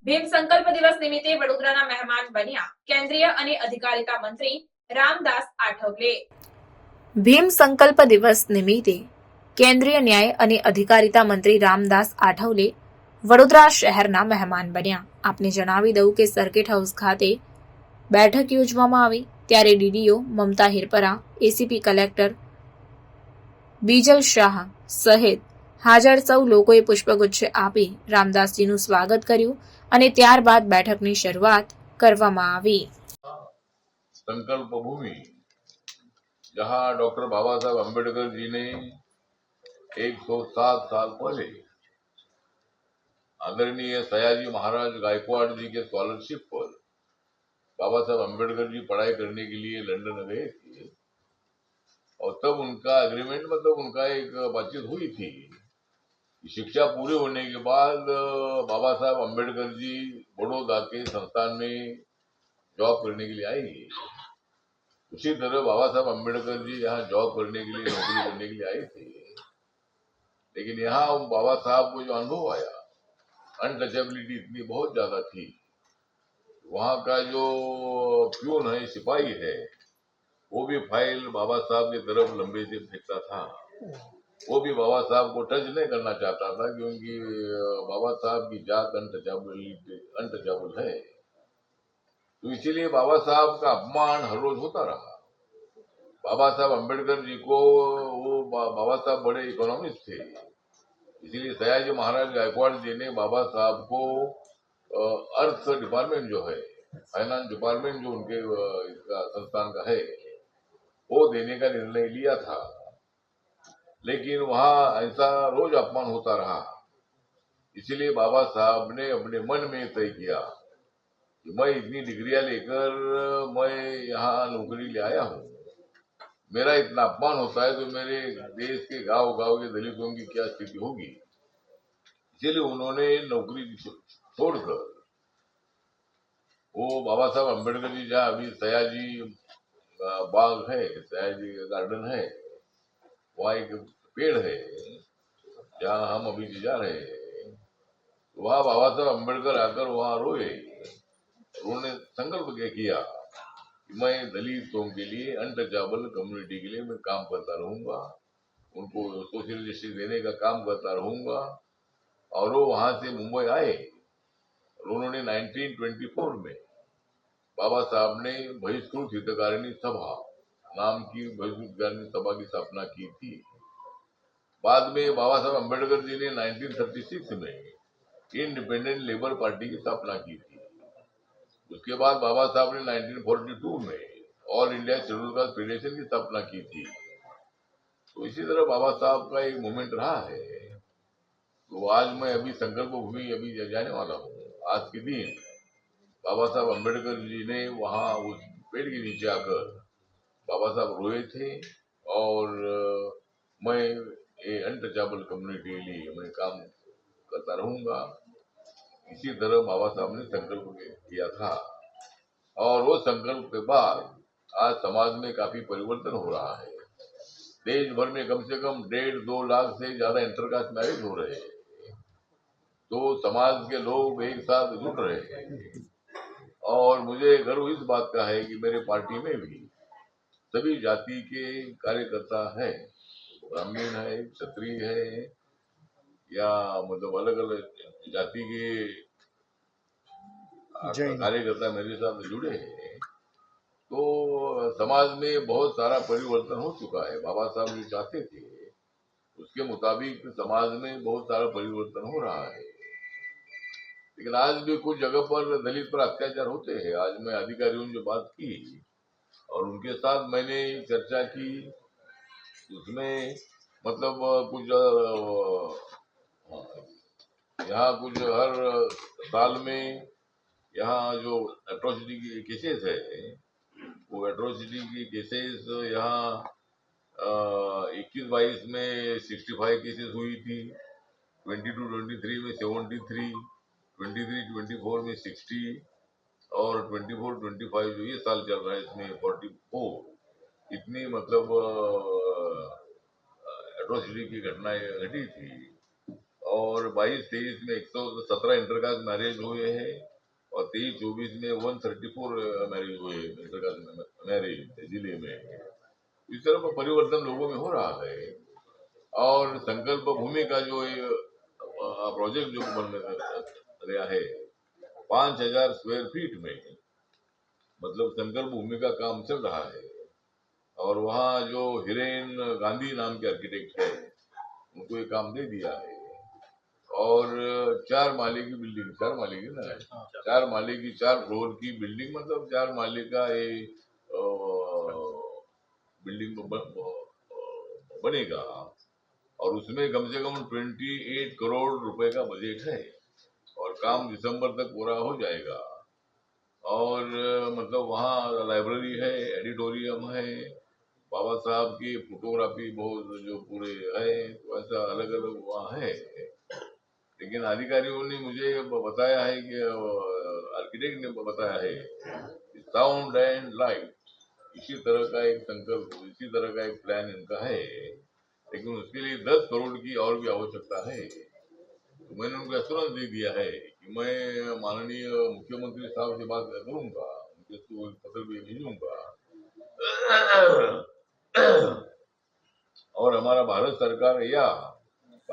ભીમ સંકલ્પ દિવસ નિમિત્તે વડોદરાના મહેમાન બન્યા કેન્દ્રીય અને અધિકારિતા મંત્રી રામદાસ આઠવલે. ભીમ સંકલ્પ દિવસ નિમિત્તે કેન્દ્રીય ન્યાય અને અધિકારિતા મંત્રી રામદાસ આઠવલે વડોદરા શહેરના મહેમાન બન્યા. આપને જણાવી દઉં કે સર્કિટ હાઉસ ખાતે બેઠક યોજવામાં આવી ત્યારે ડીડીઓ મમતા હિરપરા, એસીપી કલેક્ટર બીજલ શાહ સહિત હાજર સૌ લોકોએ પુષ્પગુચ્છ આપી રામદાસજીનું સ્વાગત કર્યું અને ત્યારબાદ બેઠકની શરૂઆત કરવામાં આવી. संकल्प भूमि जहां डॉक्टर बाबा साहब अम्बेडकर जी ने 107 साल पहले आदरणीय सयाजी महाराज गायकवाड़ जी के स्कॉलरशिप पर बाबा साहब अम्बेडकर जी पढ़ाई करने के लिए लंदन गए थे और तब उनका एग्रीमेंट मतलब उनका एक बातचीत हुई थी। शिक्षा पूरी होने के बाद बाबा साहब अम्बेडकर जी बड़ौदा के संस्थान में जॉब करने के लिए आएंगे। उसी तरह बाबा साहब अम्बेडकर जी यहाँ जॉब करने के लिए, नौकरी करने के लिए आए थे, लेकिन यहाँ बाबा साहब को जो अनुभव आया, अनटचेबिलिटी इतनी बहुत ज्यादा थी। वहाँ का जो प्यून है, सिपाही है, वो भी फाइल बाबा साहब की तरफ लंबे से फेंकता था। वो भी बाबा साहब को टच नहीं करना चाहता था क्योंकि बाबा साहब की जात अनटचेबल है। तो इसीलिए बाबा साहब का अपमान हर रोज होता रहा। बाबा साहब अम्बेडकर जी को वो बाबा साहब बड़े इकोनॉमिस्ट थे, इसीलिए सयाजी महाराज गायकवाड़ जी ने बाबा साहब को अर्थ डिपार्टमेंट जो है, फाइनेंस डिपार्टमेंट जो उनके संस्थान का है, वो देने का निर्णय लिया था। लेकिन वहां ऐसा रोज अपमान होता रहा। इसलिए बाबा साहब ने अपने मन में तय किया कि मैं इतनी डिग्रियां लेकर मैं यहाँ नौकरी ले आया हूँ, मेरा इतना अपमान होता है तो मेरे देश के गांव गांव के दलितों की क्या स्थिति होगी। इसलिए उन्होंने नौकरी छोड़कर वो बाबा साहब अम्बेडकर जी जहाँ अभी सयाजी बाग है, सयाजी गार्डन है, वहाँ एक पेड़ है जहाँ हम अभी जा रहे हैं, वहाँ बाबा साहब अम्बेडकर आकर वहाँ रोए। उन्होंने संकल्प किया कि मैं दलितों के लिए, अनटचेबल कम्युनिटी के लिए मैं काम करता रहूंगा, उनको सोशल जस्टिस देने का काम करता रहूंगा। और वो वहां से मुंबई आए और उन्होंने 1924 में बाबा साहब ने बहिष्कृत हितकारिणी सभा नाम की बहिष्कृत हितकारिणी सभा की स्थापना की थी। बाद में बाबा साहब अम्बेडकर जी ने 1936 में इंडिपेंडेंट लेबर पार्टी की स्थापना की थी। उसके बाद बाबा साहब ने 1942 में all India schedule caste federation की स्थापना की थी। तो इसी तरह बाबा साहब का एक मूवमेंट रहा है। तो आज मैं अभी संकल्प भूमि अभी जाने वाला हूँ। आज के दिन बाबा साहब अम्बेडकर जी ने वहाँ उस पेड़ के नीचे आकर बाबा साहब रोए थे और मैं ये अनटचेबल कम्युनिटी के लिए मैं काम करता रहूंगा, इसी तरह बाबा साहब ने संकल्प किया था। और वो संकल्प के बाद आज समाज में काफी परिवर्तन हो रहा है। देश भर में कम से कम 1.5-2 लाख से ज्यादा इंटरकास्ट मैरिज हो रहे हैं। तो समाज के लोग एक साथ जुट रहे हैं और मुझे गर्व इस बात का है कि मेरे पार्टी में भी सभी जाति के कार्यकर्ता है, ब्राह्मण है, क्षत्रिय है, या मतलब अलग अलग जाति के कार्यकर्ता मेरे साथ जुड़े हैं। तो समाज में बहुत सारा परिवर्तन हो चुका है। बाबा साहब जो चाहते थे उसके मुताबिक समाज में बहुत सारा परिवर्तन हो रहा है। लेकिन आज भी कुछ जगह पर दलित पर अत्याचार होते हैं। आज मैं अधिकारियों से बात की और उनके साथ मैंने चर्चा की, उसमें मतलब कुछ यहाँ कुछ हर साल में यहाँ जो एट्रोसिटी की केसेस है, वो एट्रोसिटी की केसेस यहाँ 21-22 में 65 केसेस हुई थी, 22-23 में 73, 23-24 में 60 और 24-25 जो ये साल चल रहा है इसमें 44 इतनी मतलब एट्रोसिटी की घटनाएं घटी थी। और 22-23 में 117 इंटरकास्ट मैरिज हुए हैं और 23-24 में 134 मैरिज हुए, इंटरकास्ट मैरिज जिले में। इस तरह का परिवर्तन लोगों में हो रहा है। और संकल्प भूमि का जो प्रोजेक्ट जो बन रहा है 5,000 स्क्वायर फीट में, मतलब संकल्प भूमि का काम चल रहा है। और वहाँ जो हिरेन गांधी नाम के आर्किटेक्ट है, उनको ये काम दे दिया है। और 4 माले की बिल्डिंग, 4 माले की ना, 4 माले की 4 फ्लोर की बिल्डिंग, मतलब 4 माले का बिल्डिंग बनेगा। और उसमें कम से कम 28 करोड़ रुपए का बजट है और काम दिसंबर तक पूरा हो जाएगा। और मतलब वहाँ लाइब्रेरी है, एडिटोरियम है, बाबा साहब की फोटोग्राफी बहुत जो पूरे है, तो ऐसा अलग अलग वहाँ है। लेकिन अधिकारियों ने मुझे बताया है कि आर्किटेक्ट ने बताया है साउंड एंड लाइट इसी तरह का एक संकल्प, इसी तरह का एक प्लान इनका है। लेकिन उसके लिए 10 करोड़ की और भी आवश्यकता है। तो मैंने उनको एश्योरेंस दे दिया है कि मैं माननीय मुख्यमंत्री साहब से बात करूंगा, उनके पत्र भी भेजूंगा। और हमारा भारत सरकार या